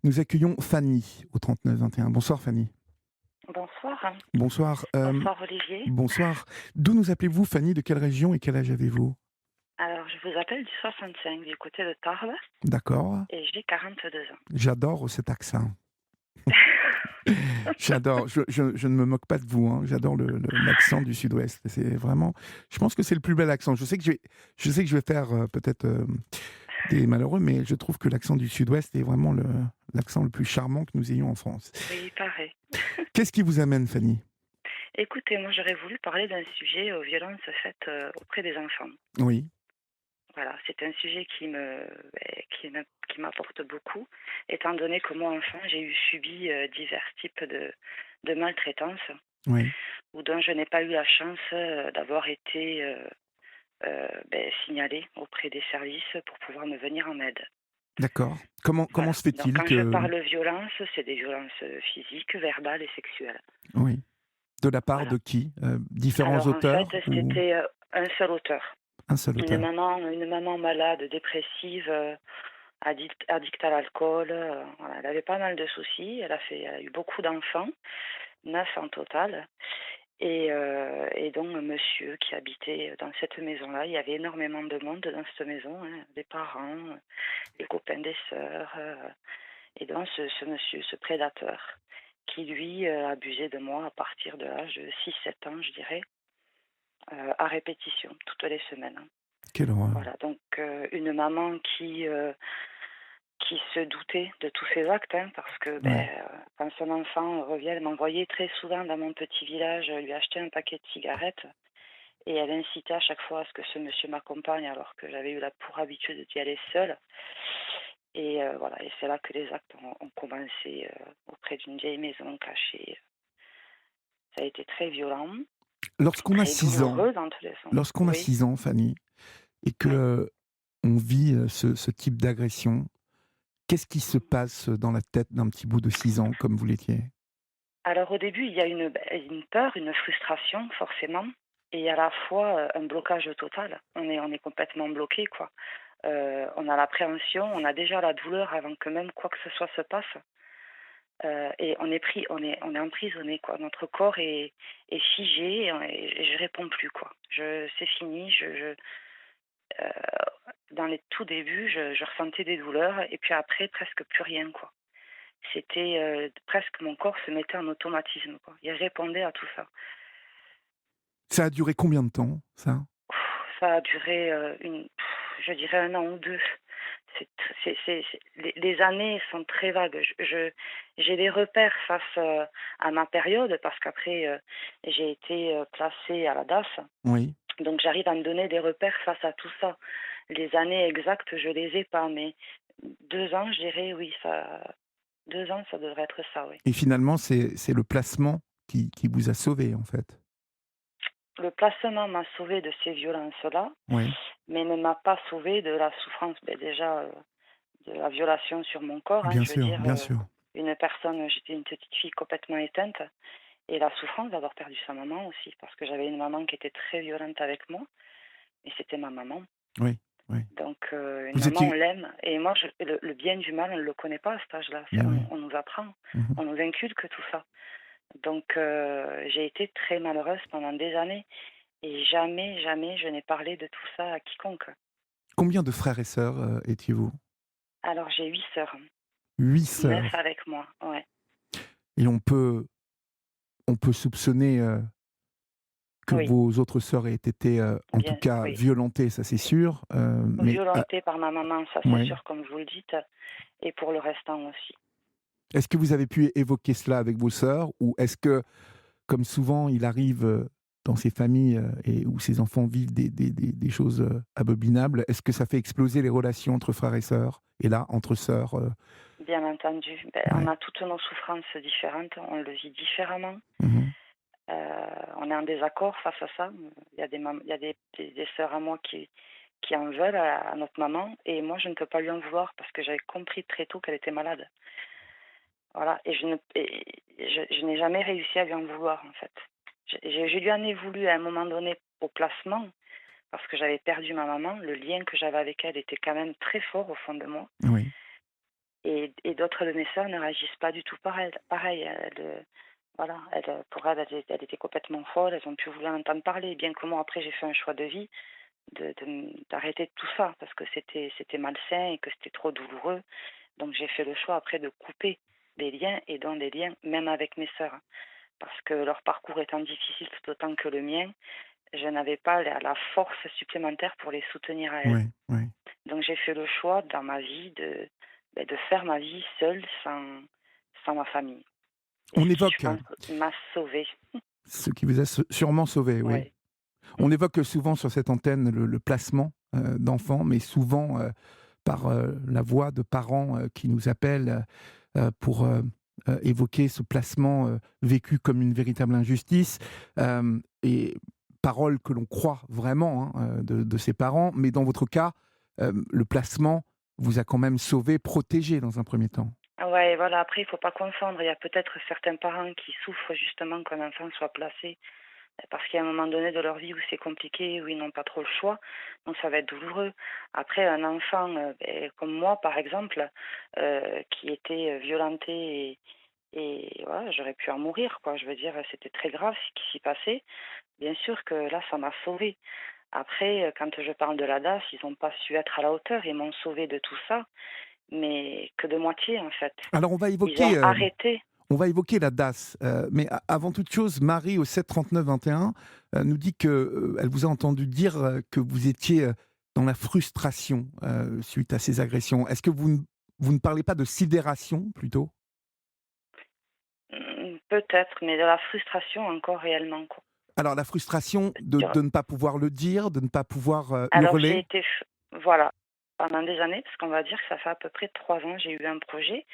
Nous accueillons Fanny au 39 21. Bonsoir Fanny. Bonsoir. Bonsoir. Bonsoir Olivier. Bonsoir. D'où nous appelez-vous Fanny? De quelle région et quel âge avez-vous? Alors, je vous appelle du 65, du côté de Tarbes, D'accord. et j'ai 42 ans. J'adore cet accent. J'adore. Je ne me moque pas de vous, hein. J'adore l'accent du Sud-Ouest. C'est vraiment. Je pense que c'est le plus bel accent. Je sais que je vais faire peut-être des malheureux, mais je trouve que l'accent du Sud-Ouest est vraiment l'accent le plus charmant que nous ayons en France. Oui, il paraît. Qu'est-ce qui vous amène, Fanny? Écoutez, moi j'aurais voulu parler d'un sujet aux violences faites auprès des enfants. Oui. Voilà, c'est un sujet qui m'apporte beaucoup, étant donné que moi, enfant, j'ai subi divers types de maltraitance, Oui. ou dont je n'ai pas eu la chance d'avoir été signalée auprès des services pour pouvoir me venir en aide. D'accord. Comment Voilà. se Donc fait-il quand je que. parle violence, c'est des violences physiques, verbales et sexuelles. Oui. De la part Voilà. de qui? Différents Alors en fait, auteurs ou c'était un seul auteur. un seul auteur? Une maman malade, dépressive, addict à l'alcool. Voilà. Elle avait pas mal de soucis. Elle a eu beaucoup d'enfants, 9 en total. Et donc un monsieur qui habitait dans cette maison-là. Il y avait énormément de monde dans cette maison, hein, des parents, les copains des sœurs. Et donc ce monsieur, ce prédateur, qui lui abusait de moi à partir de l'âge de 6 7 ans, je dirais, à répétition, toutes les semaines, hein. Quelle horreur. Voilà, donc une maman qui se doutait de tous ses actes, hein, parce que Ouais. quand son enfant revient, elle m'envoyait très souvent dans mon petit village lui acheter un paquet de cigarettes, et elle incitait à chaque fois à ce que ce monsieur m'accompagne alors que j'avais eu la pour habitude d'y aller seule. Et voilà, et c'est là que les actes ont commencé auprès d'une vieille maison cachée. Ça a été très violent, Lorsqu'on a très 6 ans douloureux dans tous les sens. lorsqu'on a Oui, 6 ans, Fanny, et que, oui. on vit, ce type d'agression, qu'est-ce qui se passe dans la tête d'un petit bout de 6 ans comme vous l'étiez? Alors au début, il y a une peur, une frustration forcément, et à la fois un blocage total. On est complètement bloqué, quoi. On a l'appréhension, on a déjà la douleur avant que même quoi que ce soit se passe. Et on est emprisonné, quoi. Notre corps est figé, et je réponds plus, quoi. C'est fini. Euh, Dans les tout débuts, je ressentais des douleurs, et puis après presque plus rien, quoi. C'était presque mon corps se mettait en automatisme, quoi. Il répondait à tout ça. Ça a duré combien de temps, ça? Ça a duré je dirais 1 an ou 2. Les années sont très vagues. J'ai des repères face à ma période, parce qu'après j'ai été placée à la DAS, Oui. donc j'arrive à me donner des repères face à tout ça. Les années exactes, je les ai pas, mais 2 ans, je dirais, oui, ça. 2 ans, ça devrait être ça, oui. Et finalement, c'est le placement qui vous a sauvé en fait? Le placement m'a sauvée de ces violences-là, Oui. mais ne m'a pas sauvée de la souffrance. Déjà, de la violation sur mon corps, hein, Bien je veux sûr, dire, bien sûr. j'étais une petite fille complètement éteinte, et la souffrance d'avoir perdu sa maman aussi, parce que j'avais une maman qui était très violente avec moi, et c'était ma maman. Oui, oui. Donc une Vous maman, on étiez l'aime, et moi, le bien du mal, on ne le connaît pas à cet âge-là. mais oui. On nous apprend, Mmh. on nous inculque tout ça. Donc j'ai été très malheureuse pendant des années. Et jamais, jamais je n'ai parlé de tout ça à quiconque. Combien de frères et sœurs, étiez-vous? Alors j'ai 8 sœurs, 8 9 sœurs, avec moi, ouais. et on peut soupçonner, que Oui, vos autres sœurs aient été, en tout bien, cas oui. violentées, ça c'est sûr, mais Violentée par ma maman, ça c'est ouais. sûr, comme vous le dites, et pour le restant aussi. Est-ce que vous avez pu évoquer cela avec vos sœurs? Ou est-ce que, comme souvent il arrive, dans ces familles, et où ces enfants vivent des choses, abominables, est-ce que ça fait exploser les relations entre frères et sœurs? Et là, entre sœurs, Bien entendu, on ouais. a toutes nos souffrances différentes, on le vit différemment. Mmh. On est en désaccord face à ça. Il y a il y a des sœurs à moi qui en veulent à notre maman, et moi je ne peux pas lui en vouloir, parce que j'avais compris très tôt qu'elle était malade. Voilà, je n'ai jamais réussi à lui en vouloir, en fait. Je lui en ai voulu à un moment donné au placement, parce que j'avais perdu ma maman. Le lien que j'avais avec elle était quand même très fort au fond de moi. Oui. et d'autres de mes sœurs ne réagissent pas du tout pareil. Voilà, pour elles, elles étaient complètement folles, elles ont plus voulu en entendre parler. Bien que moi, après, j'ai fait un choix de vie d'arrêter tout ça parce que c'était malsain et que c'était trop douloureux. Donc j'ai fait le choix après de couper des liens et dans des liens même avec mes sœurs. Parce que leur parcours étant difficile tout autant que le mien, je n'avais pas la force supplémentaire pour les soutenir à elles. Oui, oui. Donc j'ai fait le choix dans ma vie de faire ma vie seule sans ma famille. Et On ce qui, je évoque pense, m'a sauvée. ce qui vous a sûrement sauvé, oui. Ouais. On évoque souvent sur cette antenne le placement d'enfants, mais souvent par la voix de parents qui nous appellent pour évoquer ce placement vécu comme une véritable injustice, et paroles que l'on croit vraiment hein, de ses parents, mais dans votre cas, le placement vous a quand même sauvé, protégé dans un premier temps. Ouais, voilà, après, il faut pas confondre. Il y a peut-être certains parents qui souffrent justement qu'un enfant soit placé parce qu'il y a un moment donné de leur vie où c'est compliqué, où ils n'ont pas trop le choix, donc ça va être douloureux. Après, un enfant comme moi, par exemple, qui était violenté et voilà, j'aurais pu en mourir, quoi. Je veux dire, c'était très grave ce qui s'y passait. Bien sûr que là, ça m'a sauvée. Après, quand je parle de la DAS, ils n'ont pas su être à la hauteur, ils m'ont sauvée de tout ça, mais que de moitié, en fait. Alors Ils ont arrêté. on va évoquer la DAS, mais avant toute chose, Marie au 7 39 21 nous dit que elle vous a entendu dire que vous étiez dans la frustration suite à ces agressions. Est-ce que vous ne parlez pas de sidération plutôt? Peut-être, mais de la frustration encore réellement, quoi. Alors la frustration Sur de ne pas pouvoir le dire, de ne pas pouvoir Alors j'ai hurler? été voilà, pendant des années, parce qu'on va dire que ça fait à peu près 3 ans, j'ai eu un projet,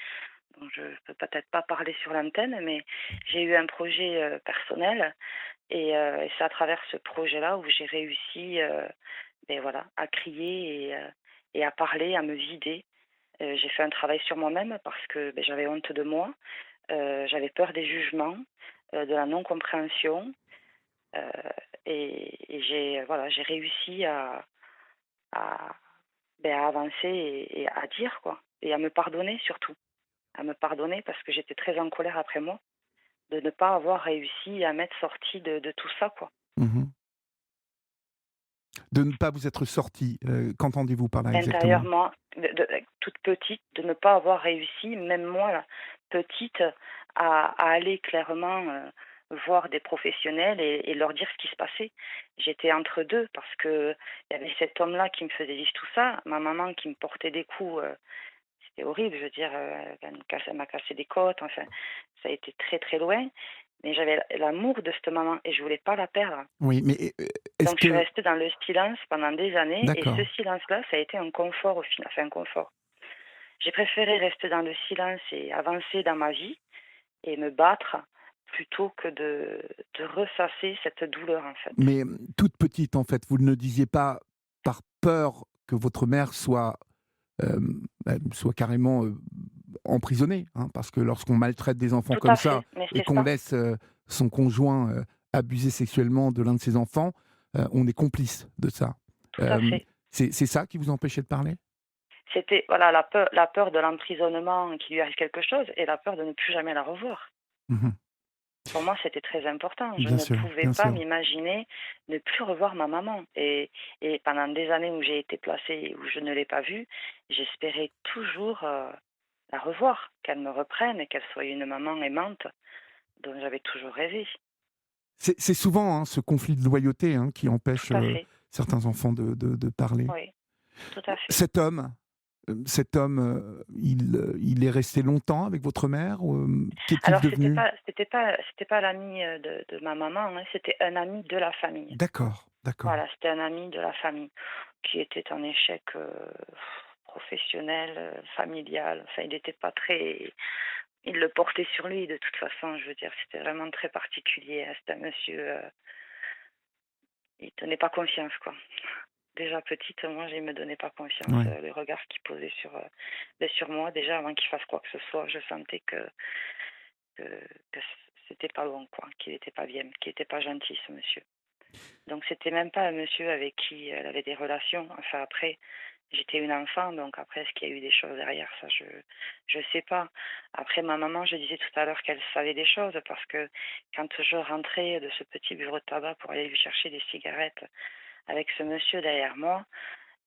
dont je peux peut-être pas parler sur l'antenne, mais j'ai eu un projet, personnel et c'est à travers ce projet-là où j'ai réussi, voilà, à crier et à parler, à me vider. J'ai fait un travail sur moi-même parce que, j'avais honte de moi, j'avais peur des jugements, de la non-compréhension, heu et j'ai, voilà, j'ai réussi à à avancer et à dire, quoi, et à me pardonner surtout. À me pardonner parce que j'étais très en colère après moi, de ne pas avoir réussi à m'être sortie de tout ça, quoi. Mmh. De ne pas vous être sortie, qu'entendez-vous par là exactement? Intérieurement, toute petite, de ne pas avoir réussi, même moi, là, petite, à aller clairement, voir des professionnels et leur dire ce qui se passait. J'étais entre 2 parce que il y avait cet homme-là qui me faisait vivre tout ça, ma maman qui me portait des coups, c'était horrible, je veux dire, elle m'a cassé des côtes, enfin, ça a été très, très loin, mais j'avais l'amour de cette maman et je voulais pas la perdre. Oui, mais est-ce Donc je suis que restée dans le silence pendant des années et ce d'accord. silence-là, ça a été un confort au final, enfin un confort. J'ai préféré rester dans le silence et avancer dans ma vie et me battre plutôt que de ressasser cette douleur, en fait. Mais toute petite, en fait, vous ne le disiez pas par peur que votre mère soit, soit carrément, emprisonnée, hein? Parce que lorsqu'on maltraite des enfants Tout comme à ça fait, mais et c'est qu'on ça, laisse, son conjoint, abuser sexuellement de l'un de ses enfants, on est complice de ça. tout à Hem, fait. c'est ça qui vous empêchait de parler? C'était, voilà, la peur de l'emprisonnement, qu'il lui arrive quelque chose et la peur de ne plus jamais la revoir. Mmh. Pour moi, c'était très important. Je Bien ne sûr, pouvais bien pas sûr. m'imaginer ne plus revoir ma maman. Et pendant des années où j'ai été placée, où je ne l'ai pas vue, j'espérais toujours la revoir, qu'elle me reprenne et qu'elle soit une maman aimante dont j'avais toujours rêvé. C'est souvent, hein, ce conflit de loyauté, hein, qui empêche, Tout à fait, certains enfants de parler. oui, tout à fait. Cet homme, il est resté longtemps avec votre mère ou, qu'est-il Alors devenu? c'était pas l'ami de ma maman, hein, c'était un ami de la famille. D'accord, d'accord. Voilà, c'était un ami de la famille qui était en échec professionnel, familial. Enfin, il n'était pas très. Il le portait sur lui de toute façon. Je veux dire, c'était vraiment très particulier, hein. C'était un monsieur. Il tenait pas confiance, quoi. Déjà petite, moi, il me donnait pas confiance. Ouais. Les regards qu'il posait sur moi, déjà avant qu'il fasse quoi que ce soit, je sentais que, que c'était pas bon, quoi, qu'il était pas bien, qu'il était pas gentil, ce monsieur. Donc c'était même pas un monsieur avec qui elle avait des relations. Enfin après, J'étais une enfant, donc après, est-ce qu'il y a eu des choses derrière ça, je sais pas. Après, ma maman, je disais tout à l'heure qu'elle savait des choses parce que quand je rentrais de ce petit bureau de tabac pour aller lui chercher des cigarettes avec ce monsieur derrière moi,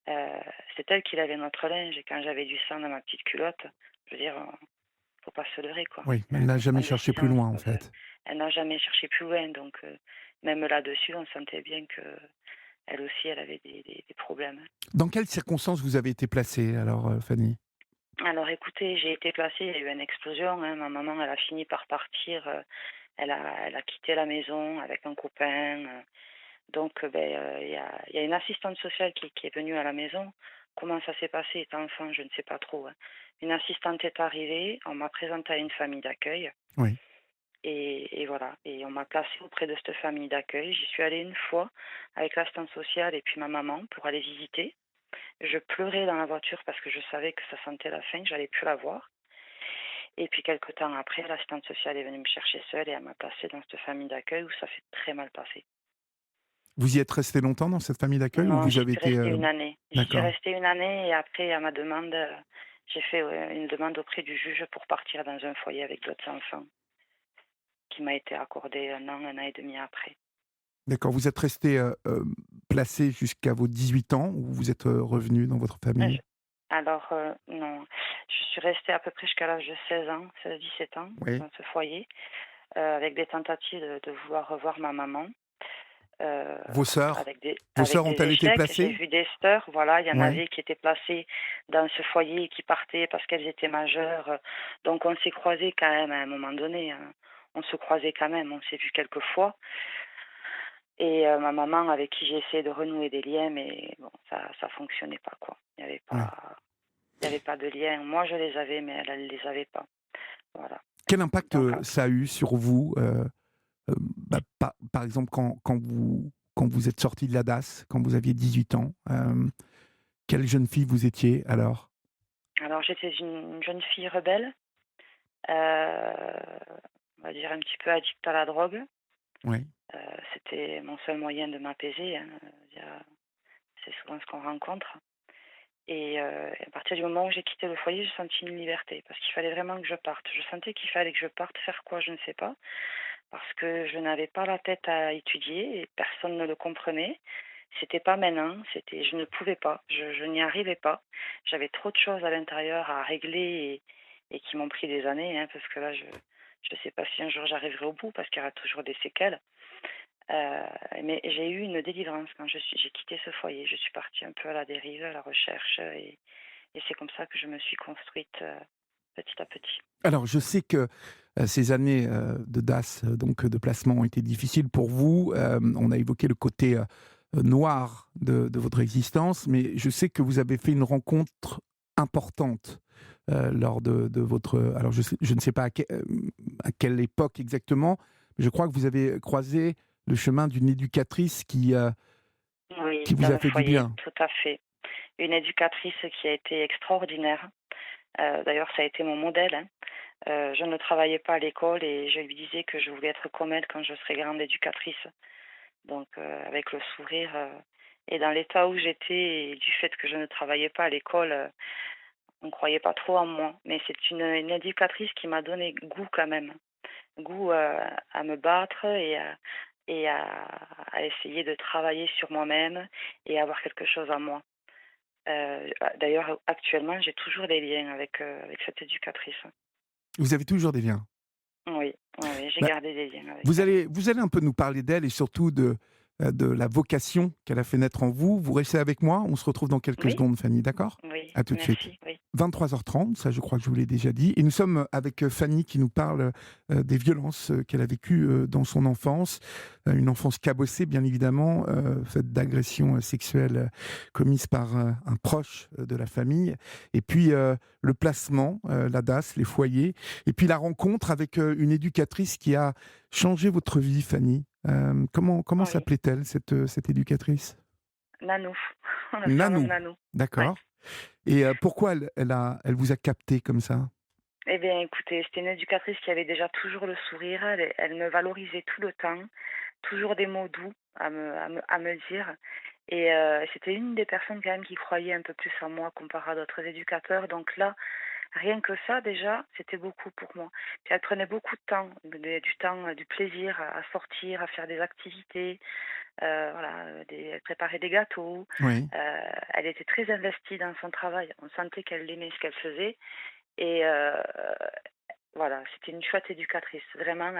c'est elle qui lavait notre linge et quand j'avais du sang dans ma petite culotte, je veux dire, faut pas se leurrer, quoi. Oui, Il mais y a elle un n'a enfant jamais de cherché 6 plus ans, loin, c'est en pas ça. fait. Elle n'a jamais cherché plus loin, donc même là-dessus, on sentait bien que elle aussi, elle avait des problèmes. Dans quelles circonstances vous avez été placée, alors, Fanny? Alors écoutez, j'ai été placée, il y a eu une explosion, hein. Ma maman, elle a fini par partir, elle a quitté la maison avec un copain, donc il y a une assistante sociale qui est venue à la maison. Comment ça s'est passé étant enfant, je ne sais pas trop, hein. Une assistante est arrivée, on m'a présentée à une famille d'accueil Oui. et voilà et on m'a placée auprès de cette famille d'accueil. J'y suis allée une fois avec l'assistante sociale et puis ma maman pour aller visiter. Je pleurais dans la voiture parce que je savais que ça sentait la fin, que j'allais plus la voir. Et puis quelque temps après, l'assistante sociale est venue me chercher seule et elle m'a placée dans cette famille d'accueil où ça s'est très mal passé. Vous y êtes resté longtemps dans cette famille d'accueil ou Non, vous j'y avez suis été, restée une année. J'y suis d'accord. restée une année et après, à ma demande, j'ai fait une demande auprès du juge pour partir dans un foyer avec d'autres enfants qui m'a été accordée un an et demi après. D'accord, vous êtes resté, placée jusqu'à vos 18 ans ou vous êtes, revenue dans votre Euh, famille? je- Alors, non, je suis restée à peu près jusqu'à l'âge de 16 ans, 16-17 ans Oui, dans ce foyer, avec des tentatives de vouloir revoir ma maman. Heu, vos sœurs? Vos avec sœurs des ont-elles été échecs. J'ai placées? vu des sœurs, voilà, il y en Ouais, avait qui étaient placées dans ce foyer et qui partaient parce qu'elles étaient majeures, donc on s'est croisés quand même à un moment donné, hein. On se croisait quand même, on s'est vus quelques fois et ma maman avec qui j'ai essayé de renouer des liens mais bon, ça fonctionnait pas, quoi. ouais. Il y avait pas de lien. Moi, je les avais, mais elle les avait pas. Voilà, Quel impact, donc ça a eu sur vous, par exemple quand vous êtes sortie de la DAS, quand vous aviez 18 ans, quelle jeune fille vous étiez alors? alors j'étais une jeune fille rebelle, heu, on va dire un petit peu addict à la drogue. Oui, C'était mon seul moyen de m'apaiser, hein, via c'est souvent ce qu'on rencontre et à partir du moment où j'ai quitté le foyer, j'ai senti une liberté parce qu'il fallait vraiment que je parte. Je sentais qu'il fallait que je parte, faire quoi? Je ne sais pas, parce que je n'avais pas la tête à étudier et personne ne le comprenait. C'était pas maintenant, c'était je ne pouvais pas, je n'y arrivais pas. J'avais trop de choses à l'intérieur à régler et qui m'ont pris des années, hein, parce que là je sais pas si un jour j'arriverai au bout parce qu'il y aura toujours des séquelles. Mais j'ai eu une délivrance quand j'ai quitté ce foyer. Je suis partie un peu à la dérive, à la recherche, et c'est comme ça que je me suis construite, petit à petit. alors je sais que, ces années, de DAS, donc de placement ont été difficiles pour vous. On a évoqué le côté, noir de votre existence, mais je sais que vous avez fait une rencontre importante, lors de votre, alors je ne sais pas à quelle époque exactement, mais je crois que vous avez croisé le chemin d'une éducatrice Oui, qui vous dans a le fait du foyer, bien. tout à fait. Une éducatrice qui a été extraordinaire. D'ailleurs, ça a été mon modèle, hein. Je ne travaillais pas à l'école et je lui disais que je voulais être comme elle quand je serai grande éducatrice. Donc, avec le sourire, et dans l'état où j'étais et du fait que je ne travaillais pas à l'école, on ne croyait pas trop en moi. Mais c'est une éducatrice qui m'a donné goût quand même. Goût, à me battre et à essayer de travailler sur moi-même et avoir quelque chose en moi. D'ailleurs, actuellement, j'ai toujours des liens avec cette éducatrice. Vous avez toujours des liens? Oui, oui, oui, j'ai Bah, gardé des liens avec vous elle. allez vous allez un peu nous parler d'elle et surtout de la vocation qu'elle a fait naître en vous. Vous restez avec moi, on se retrouve dans quelques Oui, secondes, Fanny, d'accord? oui, À tout de suite. merci, oui. 23h30, ça je crois que je vous l'ai déjà dit. Et nous sommes avec Fanny qui nous parle des violences qu'elle a vécues dans son enfance. Une enfance cabossée, bien évidemment, faite d'agressions sexuelles commises par un proche de la famille. Et puis le placement, la DAS, les foyers. Et puis la rencontre avec une éducatrice qui a changé votre vie, Fanny. Comment Oui, s'appelait-elle, cette éducatrice? Nanou, on la surnomme Nanou. Nanou. Ouais. D'accord. Et pourquoi elle vous a capté comme ça? Eh bien, écoutez, c'était une éducatrice qui avait déjà toujours le sourire. Elle me valorisait tout le temps, toujours des mots doux à me dire. Et c'était une des personnes quand même qui croyait un peu plus en moi comparé à d'autres éducateurs. Donc là, rien que ça déjà, c'était beaucoup pour moi. Puis elle prenait beaucoup de temps, du temps, du plaisir à sortir, à faire des activités, voilà, elle préparait des gâteaux. Oui. Elle était très investie dans son travail. On sentait qu'elle aimait ce qu'elle faisait et voilà, c'était une chouette éducatrice. Vraiment,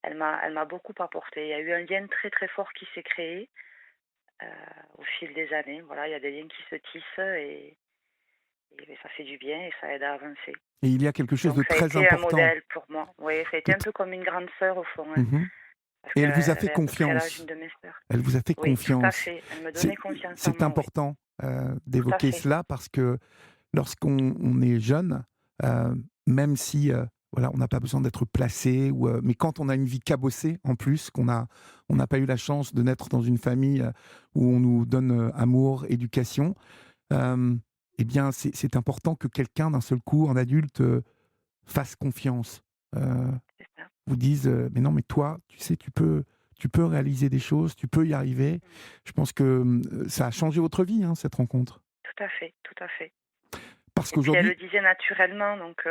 elle m'a beaucoup apporté. Il y a eu un lien très, très fort qui s'est créé, heu, au fil des années. Voilà, il y a des liens qui se tissent et ça fait du bien et ça aide à avancer. Et il y a quelque chose Donc de ça a très été un important. modèle pour moi. Oui, ça a été de un t- peu comme une grande sœur au fond, hein, Mhm. parce Et elle qu'elle vous a fait avait à peu près l'âge d'une confiance. de mes sœurs. Elle vous a fait Oui, tout à confiance. fait. Elle me C'est, donnait confiance en c'est moi, oui. important Tout à d'évoquer fait. cela parce que lorsqu'on est jeune, euh, même si voilà, on n'a pas besoin d'être placé, mais quand on a une vie cabossée en plus, on n'a pas eu la chance de naître dans une famille où on nous donne amour, éducation, euh, eh bien c'est important que quelqu'un d'un seul coup, en adulte, fasse confiance. Euh, C'est ça. Vous dise mais non, mais toi, tu sais, tu peux réaliser des choses, tu peux y arriver. Mmh. Je pense que ça a changé votre vie, hein, cette rencontre. Tout à fait, tout à fait. Parce Et puis elle le qu'aujourd'hui, disait naturellement, donc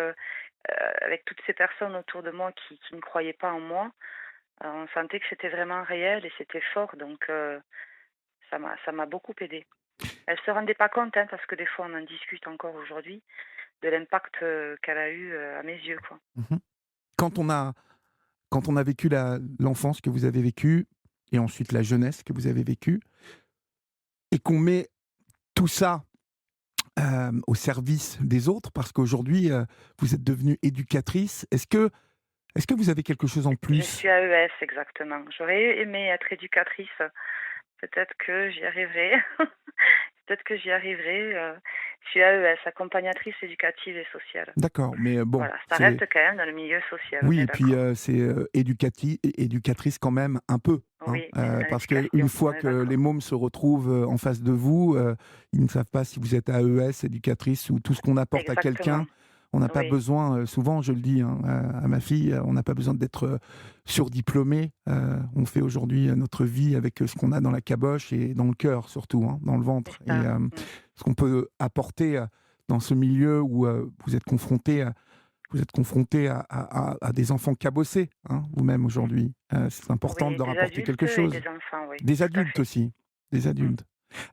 avec toutes ces personnes autour de moi qui ne croyaient pas en moi, on sentait que c'était vraiment réel et c'était fort, donc ça m'a beaucoup aidée. Elle se rendait pas compte, hein, parce que des fois on en discute encore aujourd'hui, de l'impact, qu'elle a eu, à mes yeux, quoi. mhm, quand on a quand on a vécu l'enfance que vous avez vécue et ensuite la jeunesse que vous avez vécue et qu'on met tout ça au service des autres, parce qu'aujourd'hui vous êtes devenue éducatrice, est-ce que vous avez quelque chose en Je plus? suis AES exactement. J'aurais aimé être éducatrice, peut-être que j'y arriverai. Peut-être que j'y arriverai, je suis AES, accompagnatrice éducative et sociale. D'accord, mais bon, Voilà, ça c'est reste quand même dans le milieu social, on oui, est et puis d'accord. c'est éducatrice quand même un peu, hein, Oui, dans parce qu'une l'éducation, on fois est que les d'accord. mômes se retrouvent en face de vous, ils ne savent pas si vous êtes AES, éducatrice ou tout ce qu'on apporte à quelqu'un. Exactement, On n'a pas oui, besoin, souvent je le dis hein, à ma fille, on n'a pas besoin d'être surdiplômé. On fait aujourd'hui notre vie avec ce qu'on a dans la caboche et dans le cœur surtout, hein, dans le c'est ventre. Et ça. Mmh. ce qu'on peut apporter dans ce milieu où vous êtes confronté à des enfants cabossés, hein, vous-même aujourd'hui. C'est important de Oui, leur des apporter quelque adultes et chose. des enfants, oui, Des tout à adultes fait. aussi. Des Mmh. adultes.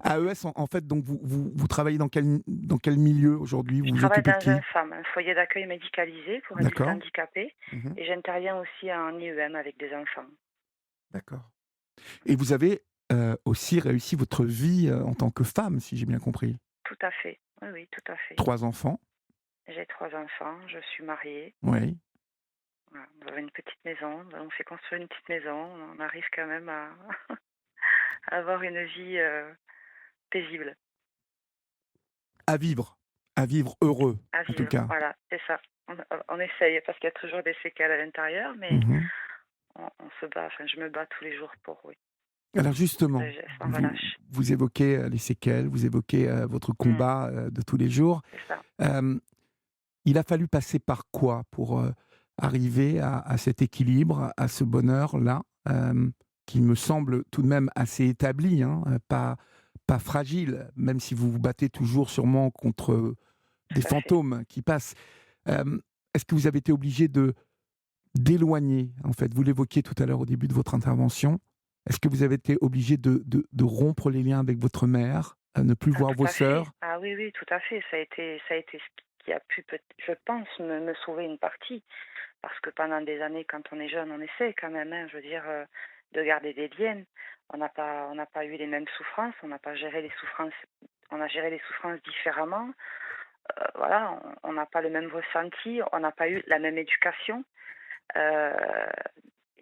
AES, en fait, donc vous travaillez dans quel milieu aujourd'hui? Vous Je vous travaille occupez de dans un qui? FAM, un foyer d'accueil médicalisé pour adultes D'accord. handicapés, Mhm. et j'interviens aussi en IEM avec des enfants. D'accord. Et vous avez aussi réussi votre vie en tant que femme, si j'ai bien compris. Tout à fait, oui, oui, tout à fait. 3 enfants. J'ai 3 enfants, je suis mariée, Oui. voilà, on avait une petite maison, on s'est construit une petite maison, on arrive quand même à à avoir une vie, paisible, À vivre heureux, à en tout vivre, cas. voilà, c'est ça. On essaye parce qu'il y a toujours des séquelles à l'intérieur, mais Mhm. on se bat, enfin je me bats tous les jours pour, oui, Alors justement, sans vous, relâche. vous évoquez les séquelles, vous évoquez votre Mmh, combat de tous les jours. c'est ça. Euh, il a fallu passer par quoi pour arriver à cet équilibre, à ce bonheur-là, qui me semble tout de même assez établi, hein, pas fragile, même si vous vous battez toujours sûrement contre des Tout à fait. fantômes qui passent. Est-ce que vous avez été obligé d'éloigner, en fait, vous l'évoquiez tout à l'heure au début de votre intervention, est-ce que vous avez été obligé de rompre les liens avec votre mère, ne plus Ah voir tout vos à fait. sœurs? Ah oui, oui, tout à fait. Ça a été ce qui a pu je pense me sauver une partie. Parce que pendant des années, quand on est jeune, on essaie quand même, hein, je veux dire, de garder des liens. On n'a pas eu les mêmes souffrances, on a géré les souffrances différemment. Voilà, on n'a pas le même ressenti, on n'a pas eu la même éducation. Heu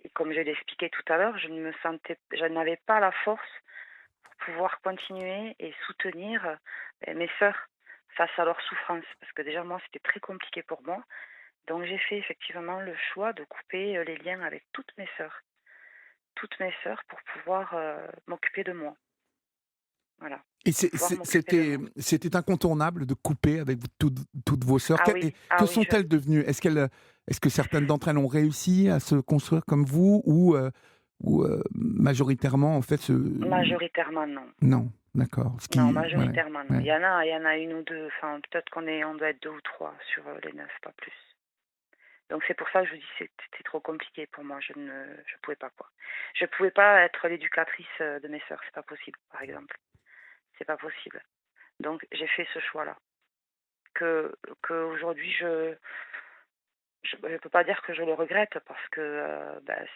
et comme je l'ai expliqué tout à l'heure, je n'avais pas la force pour pouvoir continuer et soutenir, mes sœurs face à leurs souffrances. Parce que déjà moi, c'était très compliqué pour moi. Donc j'ai fait effectivement le choix de couper, les liens avec toutes mes sœurs pour pouvoir, m'occuper de moi. Voilà, Et pour pouvoir m'occuper de moi. c'était incontournable de couper avec toutes vos sœurs. Ah oui, ah Que oui, sont-elles devenues? Est-ce que certaines d'entre elles ont réussi à se construire comme vous, majoritairement, en fait, Majoritairement, non. non, d'accord. Non, Ouais, majoritairement, non. ouais. Il y en a une ou deux, enfin, peut-être on doit être deux ou trois sur les 9, pas plus. Donc c'est pour ça que je vous dis que c'était trop compliqué pour moi. Je pouvais pas, quoi. Je pouvais pas être l'éducatrice de mes sœurs, c'est pas possible, par exemple. C'est pas possible. Donc j'ai fait ce choix-là. Que aujourd'hui je peux pas dire que je le regrette parce que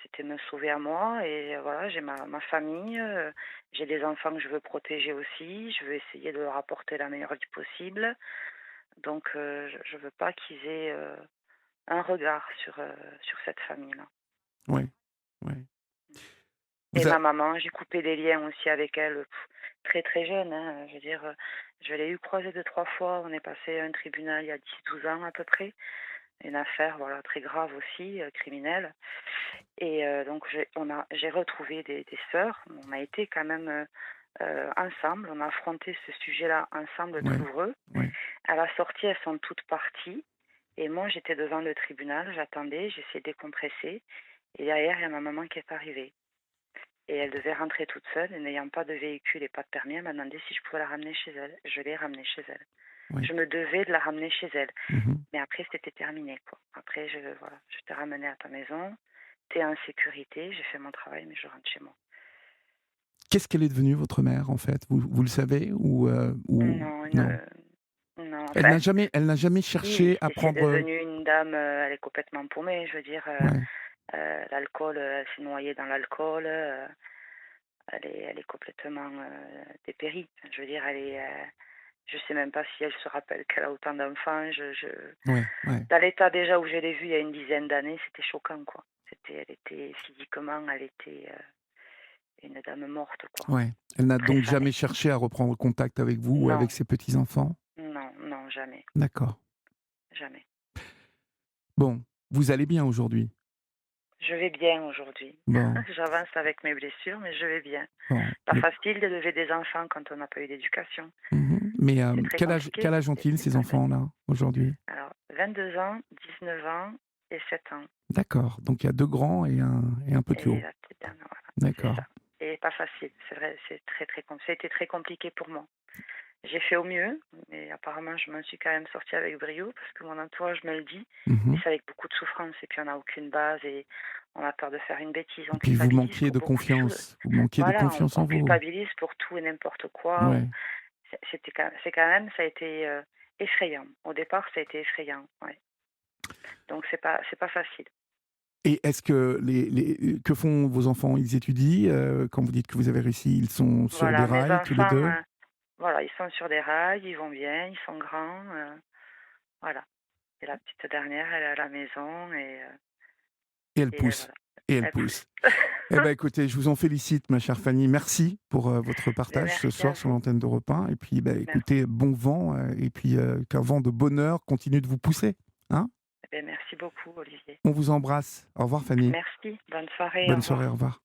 c'était me sauver à moi et voilà, j'ai ma famille, j'ai des enfants que je veux protéger aussi, je veux essayer de leur apporter la meilleure vie possible. Donc je veux pas qu'ils aient un regard sur cette famille-là. Ouais, ouais. Et Vous a ma maman, j'ai coupé des liens aussi avec elle, très, très jeune, hein. Je veux dire, je l'ai eu croisée 2 3 fois. On est passé à un tribunal il y a 10 12 ans à peu près. Une affaire, voilà, très grave aussi, criminelle. Et donc j'ai retrouvé des sœurs. On a été quand même, ensemble. On a affronté ce sujet-là ensemble, Ouais, douloureux. ouais, À la sortie, elles sont toutes parties et moi, j'étais devant le tribunal, j'attendais, j'essayais de décompresser et derrière, il y a ma maman qui est arrivée et elle devait rentrer toute seule et n'ayant pas de véhicule et pas de permis, elle m'a demandé si je pouvais la ramener chez elle. Je l'ai ramenée chez elle. ouais. Je me devais de la ramener chez elle. Mmh. Mais après, c'était terminé, quoi. Après, voilà, je t'ai ramenée à ta maison, t'es en sécurité, j'ai fait mon travail, mais je rentre chez moi. Qu'est-ce qu'elle est devenue, votre mère, en fait? Vous le savez ou Non, non? non, Elle enfin, elle n'a jamais si, cherché à c'est prendre, devenu une dame, elle est complètement paumée, je veux dire, ouais, l'alcool, elle s'est noyée dans l'alcool, elle est complètement dépérie. Enfin, je veux dire, je sais même pas si elle se rappelle qu'elle a autant d'enfants. ouais, ouais, Dans l'état déjà où je l'ai vue il y a une dizaine d'années, c'était choquant, quoi. Elle était physiquement, elle était une dame morte, quoi. ouais. Elle n'a Très donc fanée. jamais cherché à reprendre contact avec vous ou Non, avec ses petits-enfants? non, non, jamais, D'accord. jamais. Bon, vous allez bien aujourd'hui? Je vais bien aujourd'hui. Bon, J'avance avec mes blessures, mais je vais bien. bon, Pas facile d'élever des enfants quand on n'a pas eu d'éducation. mais C'est très quel compliqué. âge ont-ils, C'est ces pas facile. enfants-là, aujourd'hui? Alors, 22 ans, 19 ans et 7 ans. D'accord, donc il y a 2 grands et un petit Et haut. la petite dernière, voilà, c'est D'accord. ça. Et pas facile, c'est vrai, c'est très très ça a été très compliqué pour moi. J'ai fait au mieux, mais apparemment je m'en suis quand même sortie avec brio parce que mon entourage me le dit, mais Mmh. c'est avec beaucoup de souffrance et puis on n'a aucune base et on a peur de faire une bêtise, Et on puis vous culpabilise manquiez pour de beaucoup de choses. confiance. Vous manquiez de Voilà, confiance en on vous. culpabilise pour tout et n'importe quoi. Ouais. C'est quand même, ça a été effrayant. Au départ, ça a été effrayant, ouais. Donc c'est pas facile. Et est-ce que que font vos enfants? Ils étudient? Quand vous dites que vous avez réussi, ils sont sur des Voilà, mes rails tous les enfants, 2. voilà, ils sont sur des rails, ils vont bien, ils sont grands, voilà. Et la petite dernière, elle est à la maison Et elles et poussent, voilà, et elles elle pousse. poussent. Eh ben, écoutez, je vous en félicite, ma chère Fanny. Merci pour, votre Beh, partage ce merci à soir sur vous. l'antenne d'Europe 1 et puis, bah, Merci. écoutez, bon vent, et puis, qu'un vent de bonheur continue de vous pousser, hein? Eh beh, merci beaucoup, Olivier. On vous embrasse. Au revoir Fanny. Merci, bonne soirée, au Bonne soirée, revoir. au revoir.